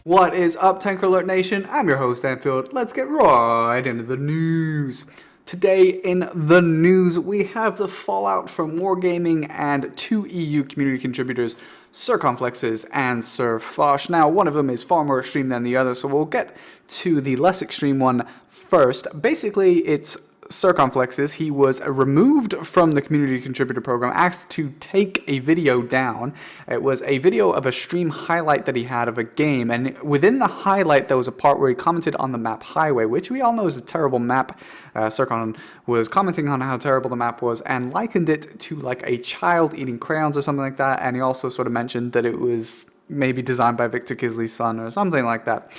What is up, Tank Alert Nation? I'm your host, Anfield. Let's get right into the news. Today in the news, we have the fallout from Wargaming and two EU community contributors, Circonflexes and SirFoch. Now, one of them is far more extreme than the other, so we'll get to the less extreme one first. Basically, it's Circonflexes. He was removed from the community contributor program, asked to take a video down. It was a video of a stream highlight that he had of a game, and within the highlight there was a part where he commented on the map Highway, which we all know is a terrible map. Circon was commenting on how terrible the map was and likened it to like a child eating crayons or something like that, and he also sort of mentioned that it was maybe designed by Victor Kisley's son or something like that.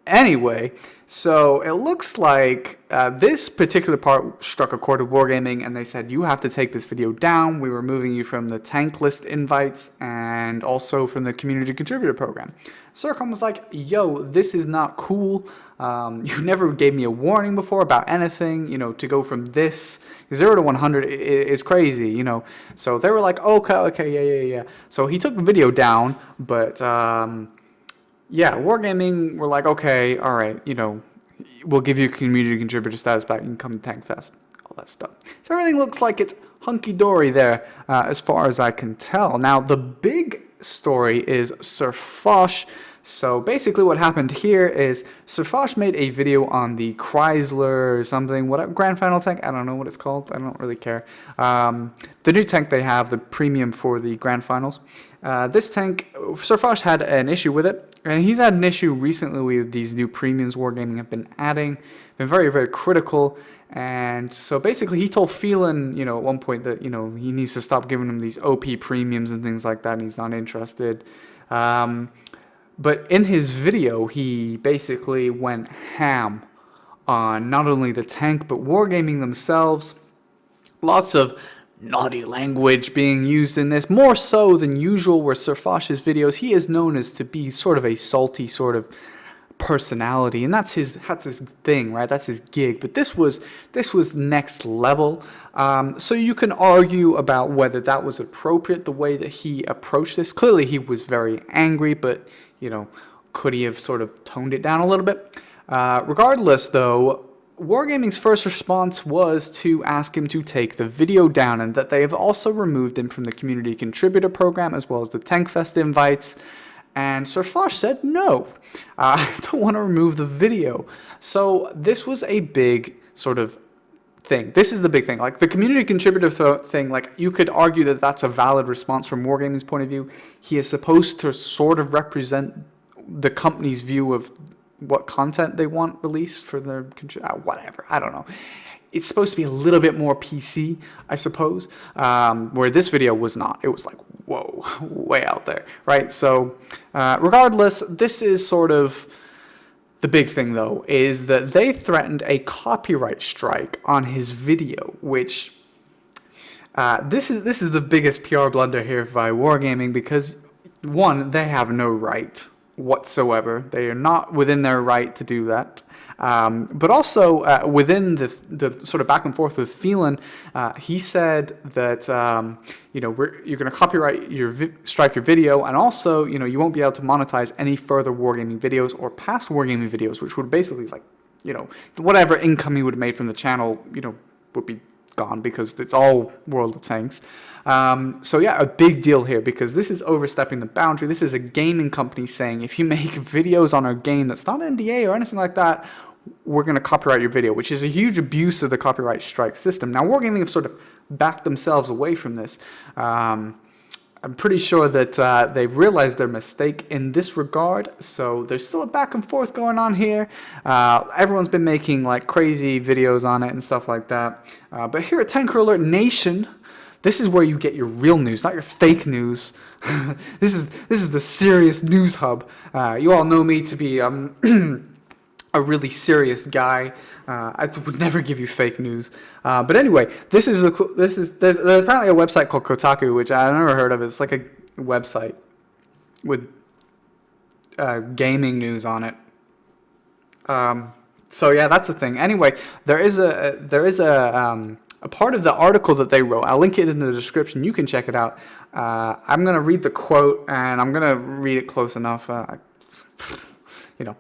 Anyway, so it looks like this particular part struck a chord with Wargaming, and they said, you have to take this video down. We're removing you from the tank list invites and also from the community contributor program. Circon was like, yo, this is not cool. You never gave me a warning before about anything. You know, to go from this 0 to 100 is crazy, you know. So they were like, okay, yeah. So he took the video down, but yeah, Wargaming were like, okay, all right, you know, we'll give you community contributor status back. You can come to Tank Fest, all that stuff. So everything looks like it's hunky-dory there, as far as I can tell. Now, the big story is SirFoch. So basically what happened here is SirFoch made a video on the Chrysler or something, what Grand Final tank, I don't know what it's called, I don't really care. The new tank they have, the premium for the Grand Finals. This tank, SirFoch had an issue with it, and he's had an issue recently with these new premiums Wargaming have been adding, been very, very critical. And so basically he told Phelan, you know, at one point that, you know, he needs to stop giving him these OP premiums and things like that, and he's not interested. But in his video, he basically went ham on not only the tank, but Wargaming themselves. Lots of naughty language being used in this, more so than usual where SirFoch's videos, he is known as to be sort of a salty sort of personality, and that's his thing, right? That's his gig. But this was next level. So you can argue about whether that was appropriate, the way that he approached this. Clearly he was very angry, but you know, could he have sort of toned it down a little bit? Regardless, though, Wargaming's first response was to ask him to take the video down, and that they have also removed him from the community contributor program as well as the Tank Fest invites. And SirFoch said, no, I don't want to remove the video. So this was a big sort of thing. This is the big thing. Like the community contributor thing, like you could argue that that's a valid response from Wargaming's point of view. He is supposed to sort of represent the company's view of what content they want released for their whatever. I don't know. It's supposed to be a little bit more PC, I suppose, where this video was not. It was like, whoa, way out there, right? So regardless, this is sort of the big thing, though, is that they threatened a copyright strike on his video, which this is the biggest PR blunder here by Wargaming, because one, they have no right whatsoever. They are not within their right to do that. But also within the sort of back and forth with Phelan, he said that you know, you're going to copyright strike your video, and also, you know, you won't be able to monetize any further Wargaming videos or past Wargaming videos, which would basically, like, you know, whatever income he would have made from the channel, you know, would be gone, because it's all World of Tanks. So yeah, a big deal here, because this is overstepping the boundary. This is a gaming company saying, if you make videos on our game that's not NDA or anything like that, we're going to copyright your video, which is a huge abuse of the copyright strike system. Now, Wargaming have sort of backed themselves away from this. I'm pretty sure that they've realized their mistake in this regard, so there's still a back and forth going on here. Everyone's been making like crazy videos on it and stuff like that. But here at Tank Alert Nation, this is where you get your real news, not your fake news. This is the serious news hub. You all know me to be a really serious guy. I would never give you fake news. But anyway, there's apparently a website called Kotaku, which I've never heard of. It's like a website with gaming news on it. So yeah, that's the thing. Anyway, there is a part of the article that they wrote. I'll link it in the description. You can check it out. I'm gonna read the quote, and I'm gonna read it close enough.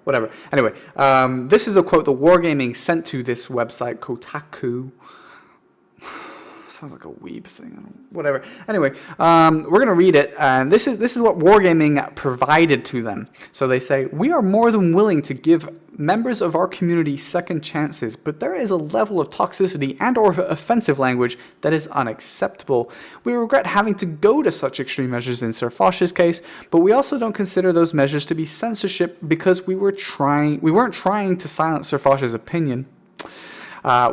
whatever. Anyway, this is a quote that Wargaming sent to this website, Kotaku. Sounds like a weeb thing. Whatever. Anyway, we're going to read it, and this is what Wargaming provided to them. So they say, "We are more than willing to give members of our community second chances, but there is a level of toxicity and or offensive language that is unacceptable. We regret having to go to such extreme measures in SirFoch's case, but we also don't consider those measures to be censorship because we weren't trying to silence SirFoch's opinion.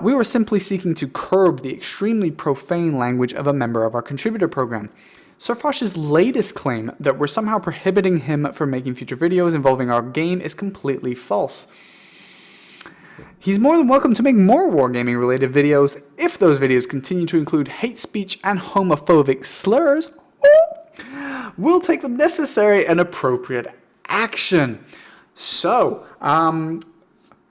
We were simply seeking to curb the extremely profane language of a member of our contributor program. SirFoch's latest claim that we're somehow prohibiting him from making future videos involving our game is completely false. He's more than welcome to make more Wargaming related videos if those videos continue to include hate speech and homophobic slurs. We'll take the necessary and appropriate action." So,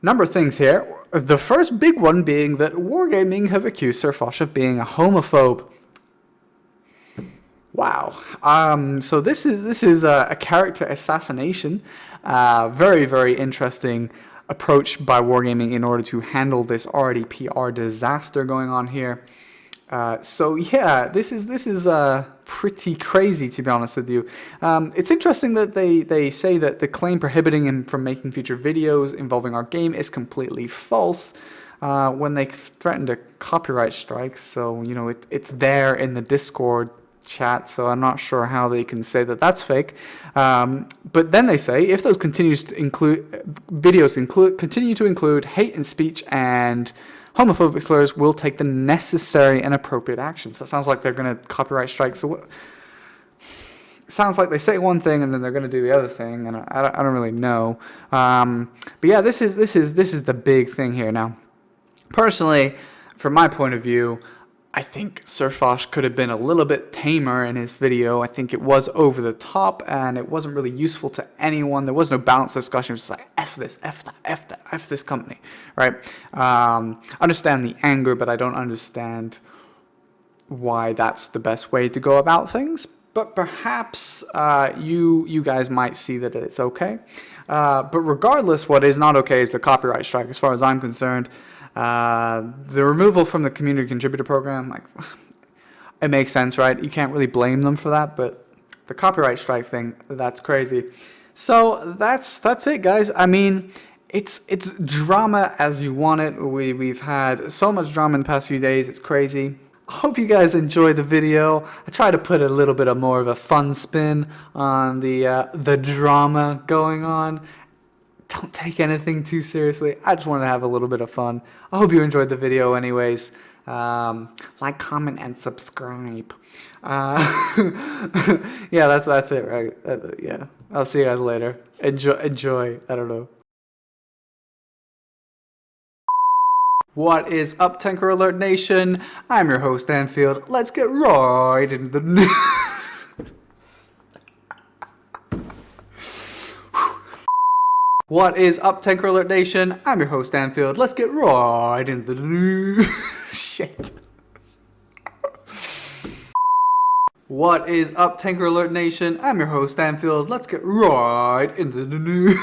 number of things here. The first big one being that Wargaming have accused SirFoch of being a homophobe. Wow. So this is a character assassination. Very, very interesting approach by Wargaming in order to handle this already PR disaster going on here. So yeah, this is pretty crazy, to be honest with you. It's interesting that they say that the claim prohibiting him from making future videos involving our game is completely false when they threatened a copyright strike. So it's there in the Discord chat, so I'm not sure how they can say that that's fake. But then they say if those continue to include hate and speech and homophobic slurs, will take the necessary and appropriate actions. So it sounds like they're going to copyright strike. So it sounds like they say one thing and then they're going to do the other thing, and I don't really know. But yeah, this is the big thing here. Now, personally, from my point of view, I think SirFoch could have been a little bit tamer in his video. I think it was over the top, and it wasn't really useful to anyone. There was no balanced discussion. It was just like, F this, F that, F that, F this company, right? Understand the anger, but I don't understand why that's the best way to go about things. But perhaps you guys might see that it's okay. But regardless, what is not okay is the copyright strike, as far as I'm concerned. The removal from the community contributor program, like, it makes sense, right? You can't really blame them for that, but the copyright strike thing, that's crazy. So that's it, guys. I mean, it's drama as you want it. We've had so much drama in the past few days. It's crazy. I hope you guys enjoyed the video. I try to put a little bit of more of a fun spin on the drama going on. Don't take anything too seriously. I just want to have a little bit of fun. I hope you enjoyed the video anyways. Like, comment, and subscribe. Yeah, that's it, right? Yeah, I'll see you guys later. Enjoy. I don't know. What is up, Tanker Alert Nation? I'm your host, Anfield. Let's get right into the news. What is up, Tanker Alert Nation? I'm your host, Anfield. Let's get right into the news. Shit. What is up, Tanker Alert Nation? I'm your host, Anfield. Let's get right into the news.